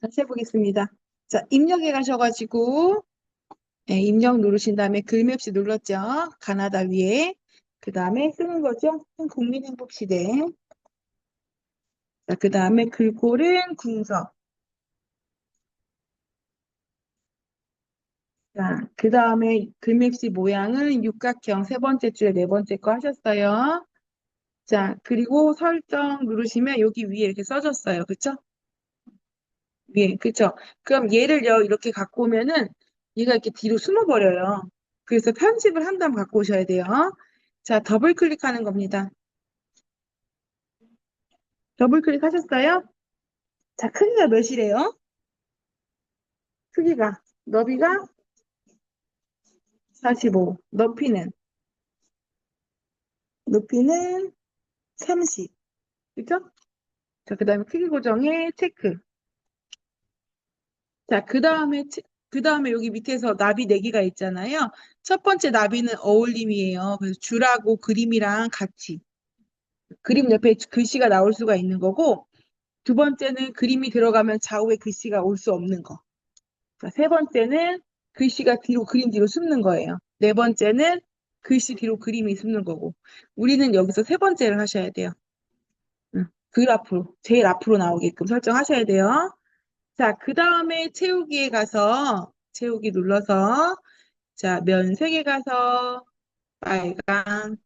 다시 해보겠습니다. 자, 입력해 가셔가지고, 네, 입력 누르신 다음에 글맵시 눌렀죠? 가나다 위에. 그 다음에 쓰는 거죠? 국민행복시대. 자, 그 다음에 글꼴은 궁서. 자, 그 다음에 글맵시 모양은 육각형 세 번째 줄에 네 번째 거 하셨어요. 자, 그리고 설정 누르시면 여기 위에 이렇게 써졌어요. 그쵸? 위에, 그쵸? 그럼 얘를요, 이렇게 갖고 오면은 얘가 이렇게 뒤로 숨어버려요. 그래서 편집을 한 다음 갖고 오셔야 돼요. 자, 더블 클릭하는 겁니다. 더블 클릭하셨어요? 자, 크기가 몇이래요? 크기가, 너비가 45, 높이는 30. 그죠? 자, 그 다음에 크기 고정에 체크. 자, 그 다음에 여기 밑에서 나비 4개가 있잖아요. 첫 번째 나비는 어울림이에요. 그래서 줄하고 그림이랑 같이. 그림 옆에 글씨가 나올 수가 있는 거고, 두 번째는 그림이 들어가면 좌우에 글씨가 올 수 없는 거. 자, 세 번째는 글씨가 뒤로, 그림 뒤로 숨는 거예요. 네 번째는 글씨 뒤로 그림이 숨는 거고. 우리는 여기서 세 번째를 하셔야 돼요. 응. 글 앞으로, 제일 앞으로 나오게끔 설정하셔야 돼요. 자, 그 다음에 채우기에 가서, 채우기 눌러서, 자, 면색에 가서, 빨강.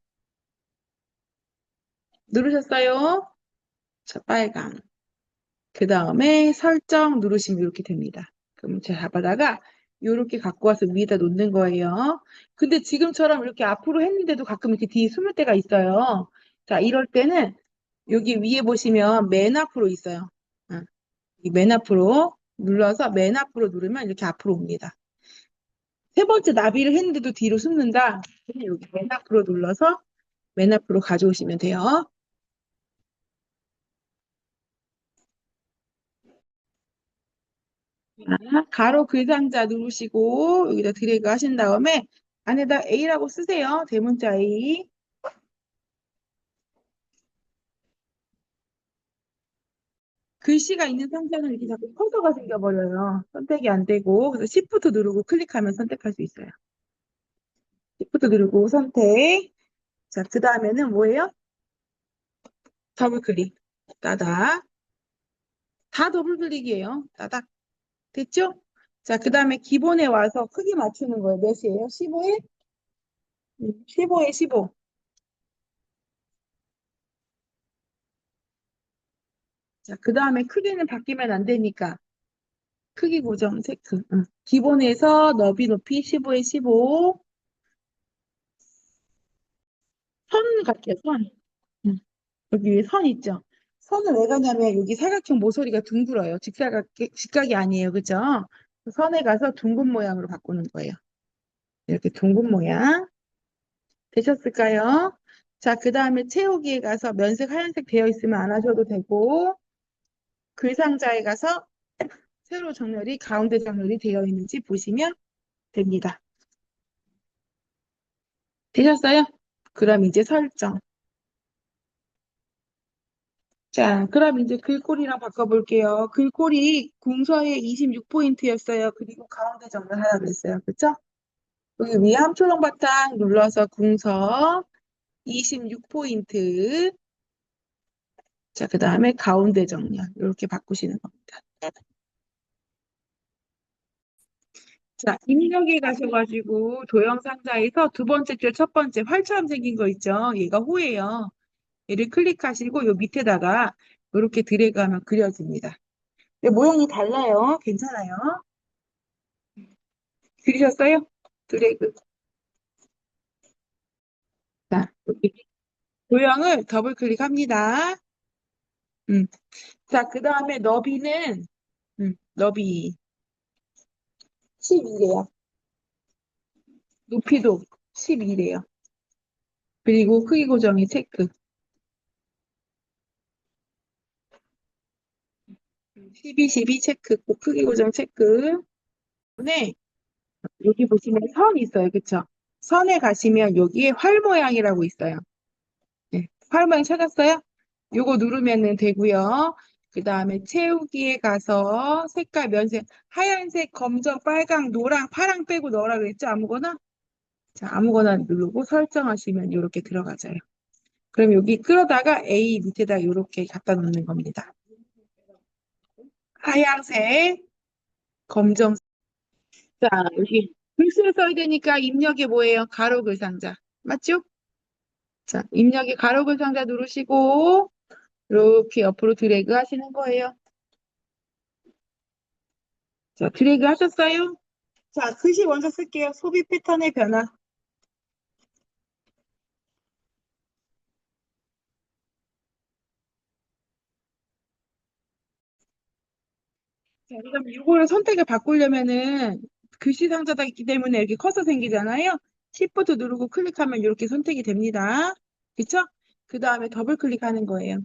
누르셨어요? 자, 빨강. 그 다음에 설정 누르시면 이렇게 됩니다. 그럼 제가 잡아다가 이렇게 갖고 와서 위에다 놓는 거예요. 근데 지금처럼 이렇게 앞으로 했는데도 가끔 이렇게 뒤에 숨을 때가 있어요. 자, 이럴 때는 여기 위에 보시면 맨 앞으로 있어요. 응. 이 맨 앞으로 눌러서 맨 앞으로 누르면 이렇게 앞으로 옵니다. 세 번째 나비를 했는데도 뒤로 숨는다. 그냥 여기 맨 앞으로 눌러서 맨 앞으로 가져오시면 돼요. 자, 가로 글상자 누르시고 여기다 드래그 하신 다음에 안에다 A라고 쓰세요. 대문자 A. 글씨가 있는 상자는 이렇게 자꾸 커서가 생겨버려요. 선택이 안 되고 그래서 Shift 누르고 클릭하면 선택할 수 있어요. Shift 누르고 선택. 자, 그 다음에는 뭐예요? 더블 클릭. 따닥. 다 더블 클릭이에요. 따닥. 됐죠? 자, 그 다음에 기본에 와서 크기 맞추는 거예요. 몇이에요? 15에? 15에 15. 자, 그 다음에 크기는 바뀌면 안 되니까 크기 고정 체크. 응. 기본에서 너비 높이 15에 15. 선 같아요, 선. 응. 여기 위에 선 있죠? 선은 왜 가냐면 여기 사각형 모서리가 둥글어요. 직각이 아니에요. 그죠? 선에 가서 둥근 모양으로 바꾸는 거예요. 이렇게 둥근 모양. 되셨을까요? 자, 그 다음에 채우기에 가서 면색 하얀색 되어 있으면 안 하셔도 되고, 글상자에 가서 세로 정렬이, 가운데 정렬이 되어 있는지 보시면 됩니다. 되셨어요? 그럼 이제 설정. 자, 그럼 이제 글꼴이랑 바꿔볼게요. 글꼴이 궁서에 26포인트였어요. 그리고 가운데 정렬 하나 그랬어요. 그쵸? 여기 위에 함초롱 바탕 눌러서 궁서 26포인트. 자, 그 다음에 가운데 정렬. 이렇게 바꾸시는 겁니다. 자, 입력에 가셔가지고 도형 상자에서 두 번째 줄 첫 번째 활처럼 생긴 거 있죠? 얘가 호예요. 얘를 클릭하시고 요 밑에다가 이렇게 드래그하면 그려집니다. 근데 모양이 달라요. 괜찮아요. 그리셨어요? 드래그. 자, 여기 도형을 더블 클릭합니다. 음. 자, 그 다음에 너비 12래요. 높이도 12래요. 그리고 크기 고정이 체크. 12 체크. 크기 고정 체크. 네, 여기 보시면 선 있어요. 그쵸? 선에 가시면 여기에 활 모양이라고 있어요. 네, 활 모양 찾았어요? 요거 누르면 되고요. 그 다음에 채우기에 가서 색깔 면색 하얀색, 검정, 빨강, 노랑, 파랑 빼고 넣으라 그랬죠? 아무거나? 자, 아무거나 누르고 설정하시면 이렇게 들어가져요. 그럼 여기 끌어다가 A 밑에다 이렇게 갖다 놓는 겁니다. 하얀색, 검정. 자, 여기 글씨를 써야 되니까 입력이 뭐예요? 가로글 상자. 맞죠? 자, 입력이 가로글 상자 누르시고 이렇게 옆으로 드래그 하시는 거예요. 자, 드래그 하셨어요? 자, 글씨 먼저 쓸게요. 소비 패턴의 변화. 자, 그럼 이거를 선택을 바꾸려면은 글씨 상자가 있기 때문에 이렇게 커서 생기잖아요. Shift 누르고 클릭하면 이렇게 선택이 됩니다. 그쵸? 그 다음에 더블 클릭하는 거예요.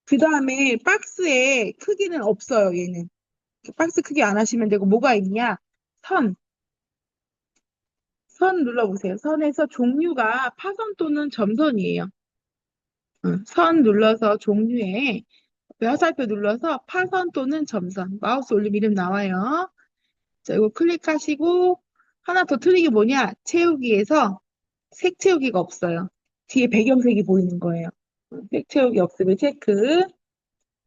그 다음에 박스에 크기는 없어요, 얘는. 박스 크기 안 하시면 되고, 뭐가 있냐? 선. 선 눌러보세요. 선에서 종류가 파선 또는 점선이에요. 선 눌러서 종류에 화살표 눌러서 파선 또는 점선. 마우스 올리면 이름 나와요. 자, 이거 클릭하시고 하나 더 틀린 게 뭐냐? 채우기에서 색 채우기가 없어요. 뒤에 배경색이 보이는 거예요. 색 채우기 없으면 체크.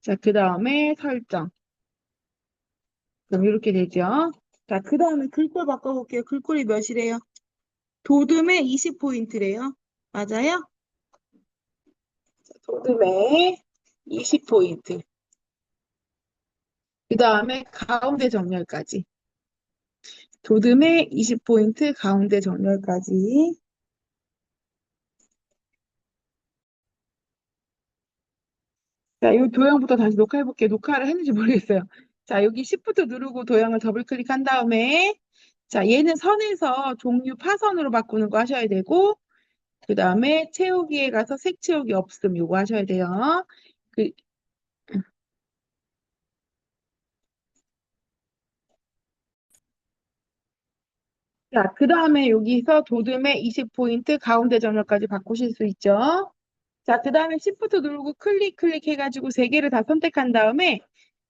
자, 그 다음에 설정. 그럼 이렇게 되죠. 자, 그 다음에 글꼴 바꿔볼게요. 글꼴이 몇이래요? 도듬에 20포인트래요. 맞아요? 도듬에 20포인트. 그 다음에 가운데 정렬까지. 도듬에 20포인트, 가운데 정렬까지. 자, 이 도형부터 다시 녹화해볼게요. 녹화를 했는지 모르겠어요. 자, 여기 Shift 누르고 도형을 더블 클릭한 다음에, 자, 얘는 선에서 종류 파선으로 바꾸는 거 하셔야 되고, 그 다음에 채우기에 가서 색 채우기 없음 요거 하셔야 돼요. 그, 자, 그 다음에 여기서 도듬에 20포인트 가운데 정렬까지 바꾸실 수 있죠. 자, 그 다음에 Shift 누르고 클릭해가지고 세 개를 다 선택한 다음에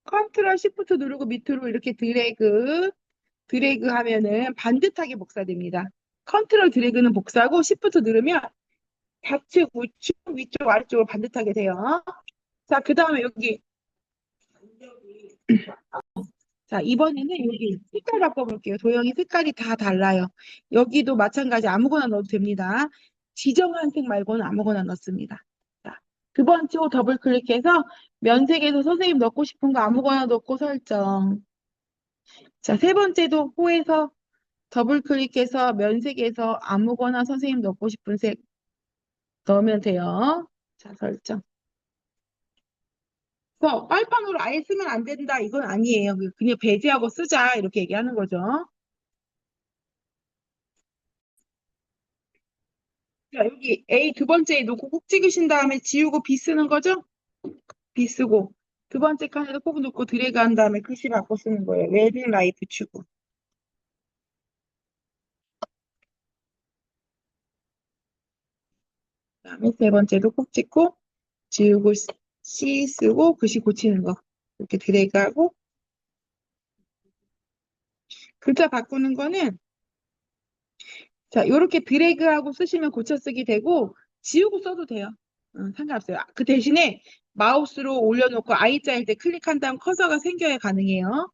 컨트롤 Shift 누르고 밑으로 이렇게 드래그 하면은 반듯하게 복사됩니다. 컨트롤 드래그는 복사고 Shift 누르면 좌측, 우측, 위쪽, 아래쪽으로 반듯하게 돼요. 자, 그 다음에 여기 자, 이번에는 여기 색깔 바꿔볼게요. 도형이 색깔이 다 달라요. 여기도 마찬가지 아무거나 넣어도 됩니다. 지정한 색 말고는 아무거나 넣습니다. 자, 두 번째 호 더블 클릭해서 면색에서 선생님 넣고 싶은 거 아무거나 넣고 설정. 자, 세 번째도 호에서 더블 클릭해서 면색에서 아무거나 선생님 넣고 싶은 색 넣으면 돼요. 자, 설정. 빨판으로 아예 쓰면 안 된다. 이건 아니에요. 그냥 배제하고 쓰자. 이렇게 얘기하는 거죠. 자, 여기 A 두 번째에 놓고 꼭 찍으신 다음에 지우고 B 쓰는 거죠? B 쓰고 두 번째 칸에도 꼭 놓고 드래그 한 다음에 글씨 바꿔 쓰는 거예요. 웰빙 라이프 추구. 그다음에 세 번째도 꼭 찍고 지우고 C 쓰고 글씨 고치는 거. 이렇게 드래그하고 글자 바꾸는 거는 자, 이렇게 드래그하고 쓰시면 고쳐 쓰기 되고 지우고 써도 돼요. 상관없어요. 그 대신에 마우스로 올려놓고 I자일 때 클릭한 다음 커서가 생겨야 가능해요.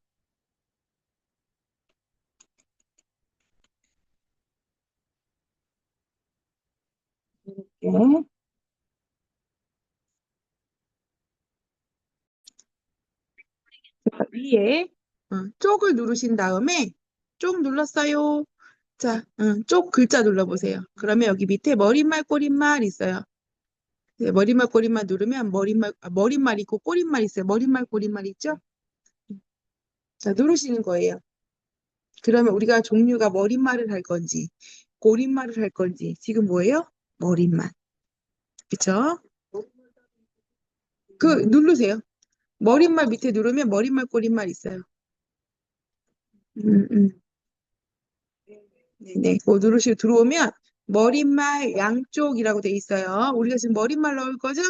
이렇게. 자, 위에 쪽을 누르신 다음에 쪽 눌렀어요. 자, 쪽 글자 눌러보세요. 그러면 여기 밑에 머릿말, 꼬릿말 있어요. 네, 머릿말, 꼬릿말 누르면 머릿말 있고 꼬릿말 있어요. 머릿말, 꼬릿말 있죠? 자, 누르시는 거예요. 그러면 우리가 종류가 머릿말을 할 건지, 꼬릿말을 할 건지, 지금 뭐예요? 머릿말. 그쵸? 누르세요. 머릿말 밑에 누르면 머릿말, 꼬릿말 있어요. 음, 음. 네네. 그거 누르시고 들어오면 머릿말 양쪽이라고 돼 있어요. 우리가 지금 머릿말 넣을 거죠?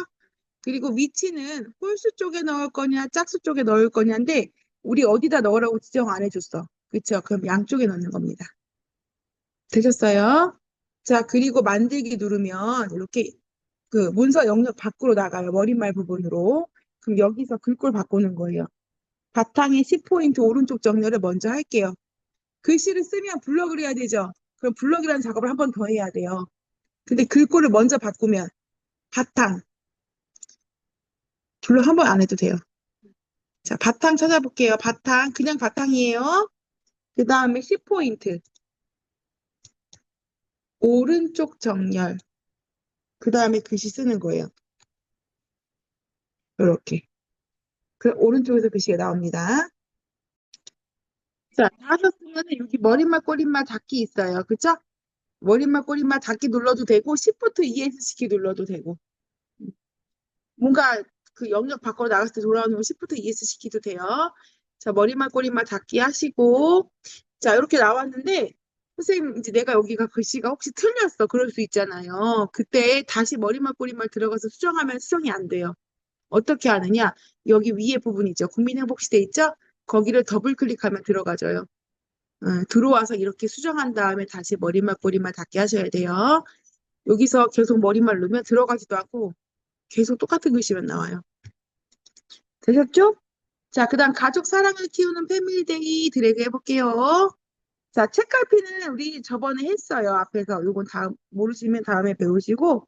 그리고 위치는 홀수 쪽에 넣을 거냐, 짝수 쪽에 넣을 거냐인데, 우리 어디다 넣으라고 지정 안 해줬어. 그쵸? 그럼 양쪽에 넣는 겁니다. 되셨어요? 자, 그리고 만들기 누르면 이렇게 그 문서 영역 밖으로 나가요. 머릿말 부분으로. 그럼 여기서 글꼴 바꾸는 거예요. 바탕에 10포인트 오른쪽 정렬을 먼저 할게요. 글씨를 쓰면 블럭을 해야 되죠. 그럼 블럭이라는 작업을 한 번 더 해야 돼요. 근데 글꼴을 먼저 바꾸면 바탕, 블럭 한 번 안 해도 돼요. 자, 바탕 찾아볼게요. 바탕, 그냥 바탕이에요. 그 다음에 10포인트, 오른쪽 정렬. 그 다음에 글씨 쓰는 거예요. 이렇게. 그 오른쪽에서 글씨가 나옵니다. 자, 다 하셨으면 여기 머릿말, 꼬릿말 닫기 있어요. 그쵸? 머릿말, 꼬릿말 닫기 눌러도 되고, Shift ES 시키 눌러도 되고. 뭔가 그 영역 밖으로 나갔을 때 돌아오는 거 Shift ES 시키도 돼요. 자, 머릿말, 꼬릿말 닫기 하시고. 자, 이렇게 나왔는데, 선생님, 이제 내가 여기가 글씨가 혹시 틀렸어. 그럴 수 있잖아요. 그때 다시 머릿말, 꼬릿말 들어가서 수정하면 수정이 안 돼요. 어떻게 하느냐? 여기 위에 부분 있죠. 국민행복시대 있죠? 거기를 더블 클릭하면 들어가져요. 들어와서 이렇게 수정한 다음에 다시 머릿말, 꼬릿말 닫게 하셔야 돼요. 여기서 계속 머릿말 넣으면 들어가지도 않고 계속 똑같은 글씨만 나와요. 되셨죠? 자, 그 다음 가족 사랑을 키우는 패밀리데이 드래그 해볼게요. 자, 책갈피는 우리 저번에 했어요. 앞에서. 요건 다음, 모르시면 다음에 배우시고,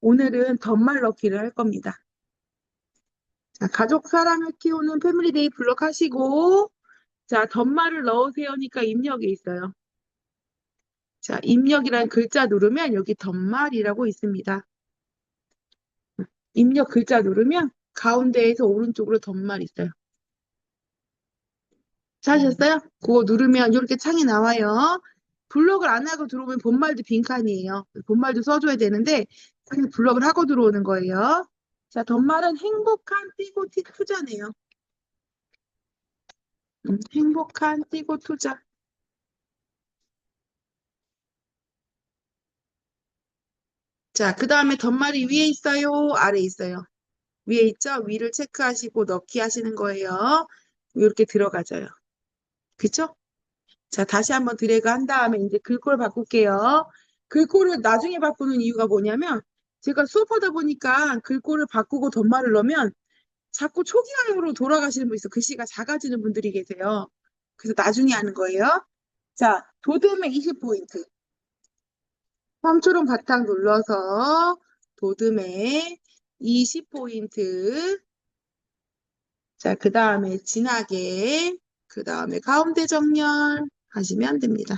오늘은 덧말 넣기를 할 겁니다. 자, 가족 사랑을 키우는 패밀리데이 블록 하시고, 자, 덧말을 넣으세요니까 입력이 있어요. 자, 입력이라는 글자 누르면 여기 덧말이라고 있습니다. 입력 글자 누르면 가운데에서 오른쪽으로 덧말 있어요. 찾으셨어요? 그거 누르면 이렇게 창이 나와요. 블록을 안 하고 들어오면 본말도 빈칸이에요. 본말도 써줘야 되는데 그냥 블록을 하고 들어오는 거예요. 자, 덧말은 행복한 띠고 투자네요. 행복한 띠고 투자. 자, 그 다음에 덧말이 위에 있어요? 아래 있어요? 위에 있죠? 위를 체크하시고 넣기 하시는 거예요. 이렇게 들어가져요. 그쵸? 자, 다시 한번 드래그 한 다음에 이제 글꼴 바꿀게요. 글꼴을 나중에 바꾸는 이유가 뭐냐면 제가 수업하다 보니까 글꼴을 바꾸고 덧말을 넣으면 자꾸 초기화로 돌아가시는 분 있어. 글씨가 작아지는 분들이 계세요. 그래서 나중에 하는 거예요. 자, 도듬의 20포인트. 3초론 바탕 눌러서 도듬의 20포인트. 자, 그 다음에 진하게, 그 다음에 가운데 정렬 하시면 됩니다.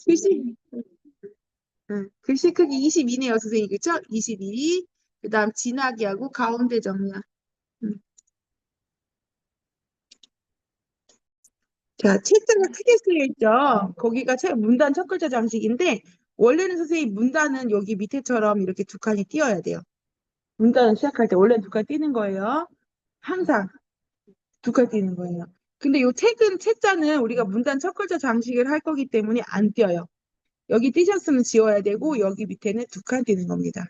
글씨, 글씨 크기 22네요, 선생님. 그쵸? 22. 그 다음 진하게 하고 가운데 정렬. 음. 자, 책자가 크게 쓰여 있죠? 거기가 문단 첫 글자 장식인데, 원래는 선생님 문단은 여기 밑에처럼 이렇게 두 칸이 띄어야 돼요. 문단을 시작할 때 원래는 두 칸 띄는 거예요. 항상 두 칸 띄는 거예요. 근데 요 책자는 우리가 문단 첫 글자 장식을 할 거기 때문에 안 띄어요. 여기 띄셨으면 지워야 되고, 여기 밑에는 두 칸 띄는 겁니다.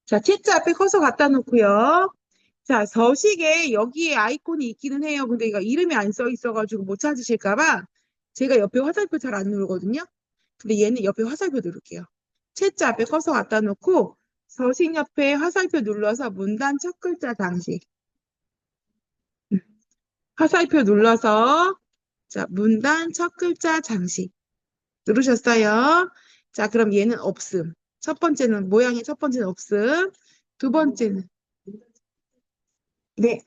자, 책자 앞에 커서 갖다 놓고요. 자, 서식에 여기에 아이콘이 있기는 해요. 근데 이거 이름이 안 써 있어가지고 못 찾으실까 봐 제가 옆에 화살표 잘 안 누르거든요. 근데 얘는 옆에 화살표 누를게요. 책자 앞에 커서 갖다 놓고 서식 옆에 화살표 눌러서 문단 첫 글자 장식. 화살표 눌러서 자, 문단 첫 글자 장식. 누르셨어요? 자, 그럼 얘는 없음. 첫 번째는 모양의 첫 번째는 없음. 두 번째는 네.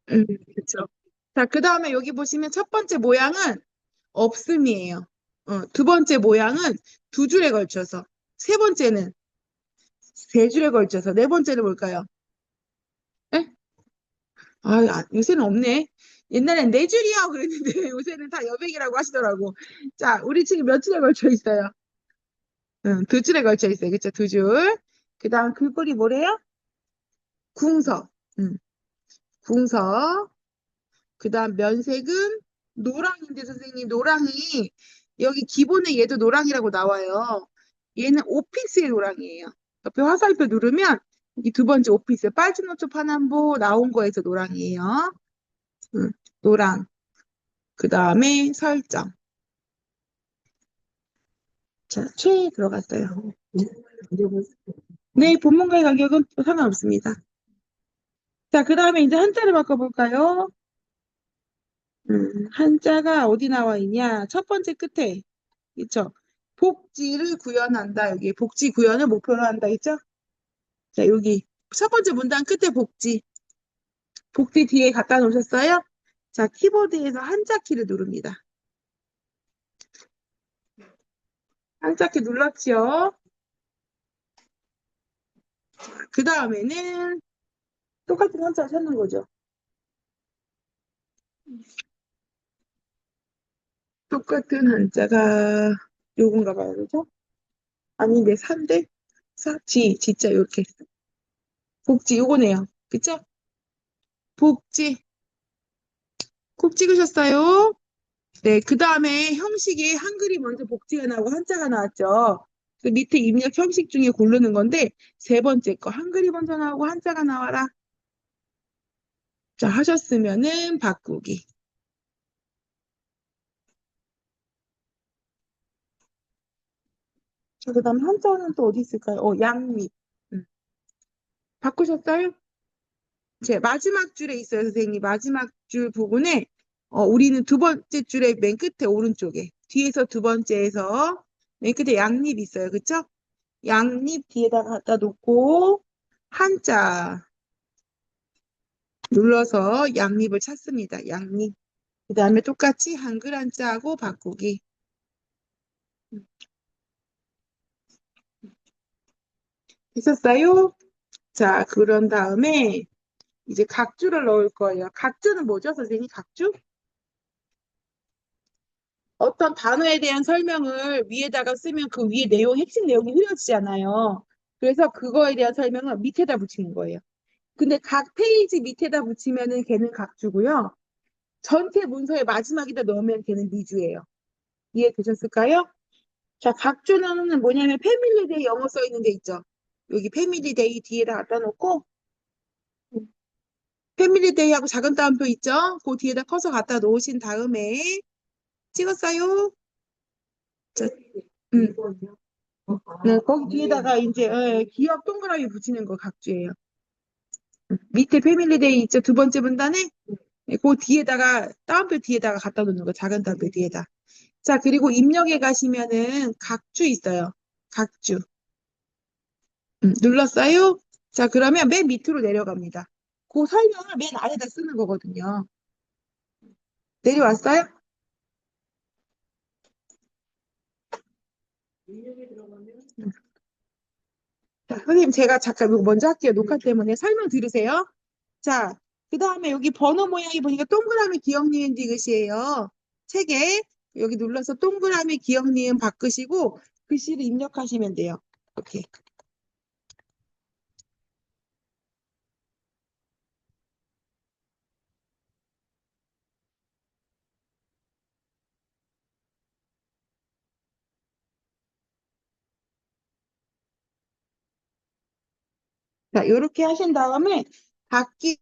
그렇죠. 자, 그 다음에 여기 보시면 첫 번째 모양은 없음이에요. 두 번째 모양은 두 줄에 걸쳐서, 세 번째는 세 줄에 걸쳐서, 네 번째는 뭘까요? 에? 요새는 없네. 옛날엔 네 줄이야 그랬는데 요새는 다 여백이라고 하시더라고. 자, 우리 지금 몇 줄에 걸쳐 있어요? 응, 두 줄에 걸쳐 있어요. 그쵸? 두 줄. 그 다음 글꼴이 뭐래요? 궁서. 응, 궁서. 그 다음 면색은 노랑인데 선생님 노랑이 여기 기본에 얘도 노랑이라고 나와요. 얘는 오피스의 노랑이에요. 옆에 화살표 누르면 이 두 번째 오피스, 빨주 노초 파남보 나온 거에서 노랑이에요. 노랑. 그 다음에 설정. 자, 최 들어갔어요. 네, 본문가의 가격은 상관없습니다. 자, 그 다음에 이제 한자를 바꿔볼까요? 한자가 어디 나와 있냐? 첫 번째 끝에, 있죠? 복지를 구현한다. 여기 복지 구현을 목표로 한다. 있죠? 자, 여기 첫 번째 문단 끝에 복지. 복지 뒤에 갖다 놓으셨어요? 자, 키보드에서 한자 키를 누릅니다. 한자 키 눌렀지요? 그 다음에는 똑같은 한자를 찾는 거죠. 똑같은 한자가 요건가 봐요. 그죠? 아닌데, 산데? 지자, 이렇게. 복지, 요거네요. 그쵸? 복지. 콕 찍으셨어요? 네, 그 다음에 형식이 한글이 먼저 복지가 나오고 한자가 나왔죠. 그 밑에 입력 형식 중에 고르는 건데, 세 번째 거, 한글이 먼저 나오고 한자가 나와라. 자, 하셨으면은 바꾸기. 자, 그 다음에 한자는 또 어디 있을까요? 양립. 음. 바꾸셨어요? 제 마지막 줄에 있어요, 선생님. 마지막 줄 부분에, 우리는 두 번째 줄의 맨 끝에 오른쪽에, 뒤에서 두 번째에서 맨 끝에 양립 있어요. 그쵸? 양립 뒤에다 갖다 놓고, 한자 눌러서 양립을 찾습니다. 양립. 그 다음에 똑같이 한글 한자하고 바꾸기. 있었어요? 자, 그런 다음에 이제 각주를 넣을 거예요. 각주는 뭐죠, 선생님? 각주? 어떤 단어에 대한 설명을 위에다가 쓰면 그 위에 내용, 핵심 내용이 흐려지잖아요. 그래서 그거에 대한 설명을 밑에다 붙이는 거예요. 근데 각 페이지 밑에다 붙이면은 걔는 각주고요. 전체 문서의 마지막에다 넣으면 걔는 미주예요. 이해되셨을까요? 자, 각주는 뭐냐면 패밀리데이 영어 써 있는 데 있죠. 여기 패밀리데이 뒤에다 갖다 놓고 패밀리데이하고 작은 따옴표 있죠? 그 뒤에다 커서 갖다 놓으신 다음에 찍었어요? 자, 음. 네, 거기 뒤에다가 이제 기억 동그라미 붙이는 거 각주예요. 밑에 패밀리데이 있죠? 두 번째 문단에 네, 그 뒤에다가 따옴표 뒤에다가 갖다 놓는 거 작은 따옴표 뒤에다. 자, 그리고 입력에 가시면은 각주 있어요. 각주. 눌렀어요? 자, 그러면 맨 밑으로 내려갑니다. 그 설명을 맨 아래다 쓰는 거거든요. 내려왔어요? 자, 선생님, 제가 잠깐 이거 먼저 할게요. 녹화 때문에 설명 들으세요. 자, 그 다음에 여기 번호 모양이 보니까 동그라미 기억 니은 디귿이에요. 책에 여기 눌러서 동그라미 기억 니은 바꾸시고 글씨를 입력하시면 돼요. 이렇게. 자, 이렇게 하신 다음에 바퀴